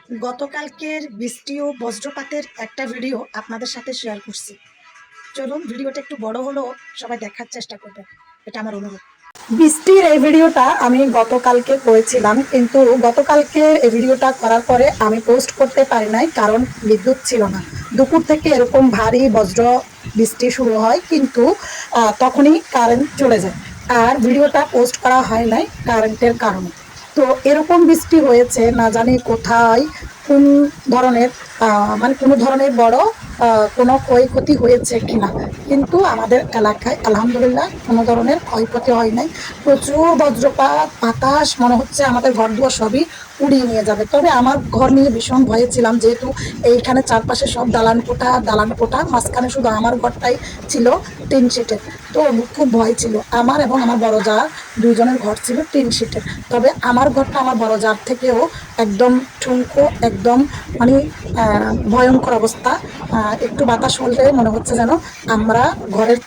গতকালকের বৃষ্টি ও বজ্রপাতের একটা ভিডিও আপনাদের সাথে শেয়ার করছি। চলুন ভিডিওটা একটু বড় হলেও সবাই দেখার চেষ্টা করবেন, এটা আমার অনুরোধ। বৃষ্টির এই ভিডিওটা আমি গতকালকে করেছিলাম, কিন্তু গতকালকে এই ভিডিওটা করার পরে আমি পোস্ট করতে পারি নাই, কারণ বিদ্যুৎ ছিল না। দুপুর থেকে এরকম ভারী বজ্র বৃষ্টি শুরু হয়, কিন্তু তখনই কারেন্ট চলে যায়। আর ভিডিওটা পোস্ট করা হয় নাই কারেন্টের কারণে। তো এরকম বৃষ্টি হয়েছে, না জানি কোথায় কোন ধরনের মানে কোনো ধরনের বড় কোনো ক্ষয়ক্ষতি হয়েছে কিনা। কিন্তু আমাদের এলাকায় আলহামদুলিল্লাহ কোনো ধরনের ক্ষয়ক্ষতি হয় নাই। প্রচুর বজ্রপাত, বাতাস, মনে হচ্ছে আমাদের ঘর দুয়ার সবই উড়িয়ে নিয়ে যাবে। তবে আমার ঘর নিয়ে ভীষণ ভয়ে ছিলাম, যেহেতু এইখানে চারপাশে সব দালান কোঠা, মাঝখানে শুধু আমার ঘরটাই ছিল টিন শিটের। তো খুব ভয় ছিল আমার, এবং আমার বড় যার দুইজনের ঘর ছিল টিন শিটের। তবে আমার ঘরটা আমার বড় যার থেকেও একদম ঠুনকো, একদম মানে ভয়ঙ্কর অবস্থা। একটু বাতাস হলে মনে হচ্ছে যেন আমরা ঘরের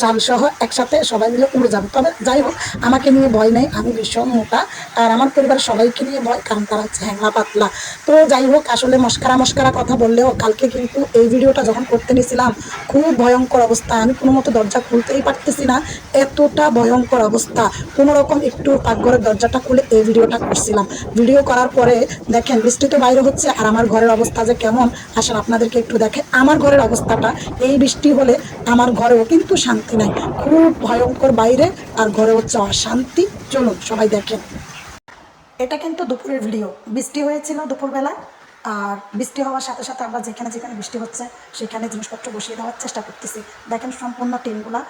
চাল সহ একসাথে সবাই মিলে উড়ে যাবো। তবে যাই হোক, আমাকে নিয়ে ভয় নেই, আমি ভীষণ মোটা। আর আমার পরিবারের সবাইকে নিয়ে ভয়, কারণ তারা হচ্ছে হ্যাংলা পাতলা। তো যাই হোক, আসলে মস্কারা মস্কারা কথা বললেও কালকে কিন্তু এই ভিডিওটা যখন করতে নিয়েছিলাম, খুব ভয়ঙ্কর অবস্থা। আমি কোনো মতো দরজা খুলতেই পারতেছি না, এতটা ভয়ঙ্কর অবস্থা। কোনো রকম একটু পাকঘরের দরজাটা খুলে এই ভিডিওটা করছিলাম। ভিডিও করার পরে দেখেন বৃষ্টি তো বাইরে হচ্ছে, আর আমার ঘরের অবস্থা যে কেমন, আসলে আপনাদেরকে একটু দেখে আমার ঘরের অবস্থাটা। এই বৃষ্টি হলে আমার ঘরেও কিন্তু শান্তি নাই, খুব ভয়ঙ্কর বাইরে, আর ঘরে হচ্ছে অশান্তি। চলুন সবাই দেখেন। এটা কিন্তু দুপুরের ভিডিও, বৃষ্টি হয়েছিল দুপুরবেলা। আর বৃষ্টি হওয়ার সাথে সাথে আমরা যেখানে যেখানে বৃষ্টি হচ্ছে সেখানে জিনিসপত্র বসিয়ে দেওয়ার চেষ্টা করতেছি। দেখেন সম্পূর্ণ টিনগুলা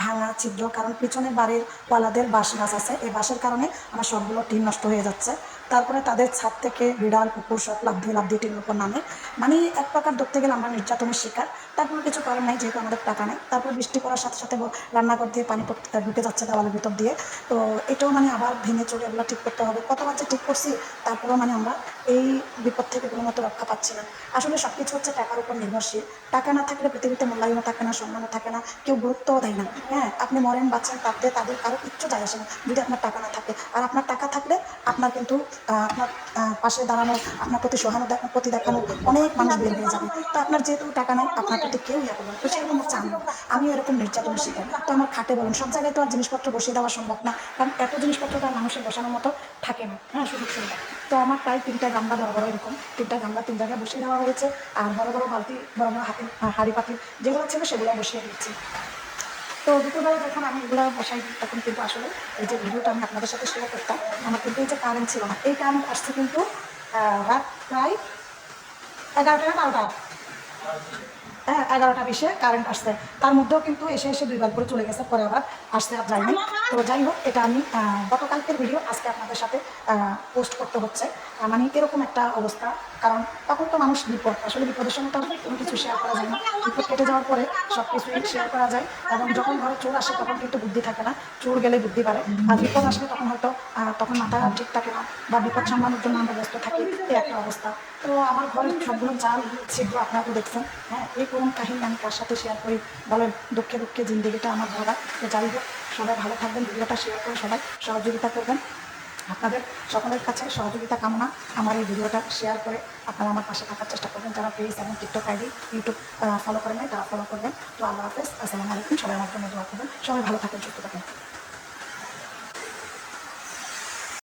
ভাঙা ছিদ্র, কারণ পিছনের বাড়ির ওয়ালাদের বাঁশ গাছ আছে, এই বাঁশের কারণে আমার সবগুলো টিন নষ্ট হয়ে যাচ্ছে। তারপরে তাদের ছাদ থেকে বিড়াল কুকুর সব লাফ দিয়ে টিনের উপর নামে। মানে এক প্রকার ধরতে গেলে আমরা নির্যাতনের শিকার। তারপরে কিছু করার নাই, যেহেতু আমাদের টাকা নেই। তারপর বৃষ্টি পড়ার সাথে সাথে রান্নাঘর দিয়ে পানি ঢুকে যাচ্ছে দেওয়ালের ভিতর দিয়ে। তো এটাও মানে আবার ভেঙে চলে এগুলো ঠিক করতে হবে। কতবার যে ঠিক করছি, তারপরেও মানে আমরা এই বিপদ থেকে কোনো মতো রক্ষা পাচ্ছি না। আসলে সব কিছু হচ্ছে টাকার উপর নির্ভরশীল। টাকা না থাকলে পৃথিবীতে মূল্যায়নও থাকে না, সম্মানও থাকে না, কেউ গুরুত্বও দেয় না। হ্যাঁ, আপনি মরেন বাঁচেন, তাতে তাদের কারো কিচ্ছু যায় আসে না যদি আপনার টাকা না থাকে। আর আপনার টাকা থাকলে আপনার কিন্তু আপনার পাশে দাঁড়ানো, আপনার প্রতি সহানুভূতি দেখানো অনেক মানুষ বের হয়ে যাবে। তো আপনার যেহেতু টাকা নাই, আপনার প্রতি কেউ ইয়ে করবে না। তো সেরকম হচ্ছে আমিও এরকম নির্যাতনের শিকার। তো আমার খাটে বলুন, সব জায়গায় তো আর জিনিসপত্র বসিয়ে দেওয়া সম্ভব না, কারণ এত জিনিসপত্র তো আর মানুষের বসানোর মতো থাকে না। হ্যাঁ, সুযোগ সুবিধা। তো আমার প্রায় 3টা গামলা, বড় বড় এরকম 3টা গামলা 3 জায়গায় বসিয়ে দেওয়া হয়েছে। আর বড় বড় বালতি, বড় বড় হাঁড়ি পাতিল যেগুলো ছিল সেগুলো বসিয়ে দিচ্ছি। তো দুপুরবেলা যখন আমি এগুলো বসাই দিই, তখন কিন্তু আসলে এই যে ভিডিওটা আমি আপনাদের সাথে শেয়ার করতাম, আমার কিন্তু এই যে কারেন্ট ছিল না। এই কারেন্ট আসছে কিন্তু রাত প্রায় 11টা না 12টা, হ্যাঁ 11টা 20-এ কারেন্ট আসছে। তার মধ্যেও কিন্তু এসে এসে 2বার করে চলে গেছে, পরে আবার আসতে আর যায়নি। তো যাই হোক, এটা আমি গতকালকের ভিডিও আজকে আপনাদের সাথে পোস্ট করতে হচ্ছে। মানে এরকম একটা অবস্থা, কারণ তখন তো মানুষ বিপদ, আসলে বিপদের সময় তো কোনো কিছু শেয়ার করা যায় না। বিপদ কেটে যাওয়ার পরে সব কিছুই শেয়ার করা যায়। এবং যখন ঘরে চোর আসে তখন কিন্তু বুদ্ধি থাকে না, চোর গেলে বুদ্ধি বাড়ে। আর বিপদ আসলে তখন হয়তো তখন মাথা ঠিক থাকে না, বা বিপদ সামলানোর জন্য আমরা ব্যস্ত থাকি, এই একটা অবস্থা। তো আমার ঘরের সবগুলো চাল ছিদ্র আপনারা তো দেখছেন। হ্যাঁ, এই কোন কাহিনী আমি কার সাথে শেয়ার করি বলেন? দুঃখে দুঃখে জিন্দেগিটা আমার ভরা। তো যাই হোক, সবাই ভালো থাকবেন, ভিডিওটা শেয়ার করে সবাই সহযোগিতা করবেন। আপনাদের সকলের কাছে সহযোগিতা কামনা। আমার এই ভিডিওটা শেয়ার করে আপনারা আমার পাশে থাকার চেষ্টা করবেন। যারা পেজ এবং টিকটক আইডি ইউটিউব ফলো করেন নাই, তারা ফলো করবেন। তো আল্লাহ হাফেজ, আসসালামু আলাইকুম। সবাই আমার জন্য দোয়া করবেন। সবাই ভালো থাকেন, সুস্থ থাকেন।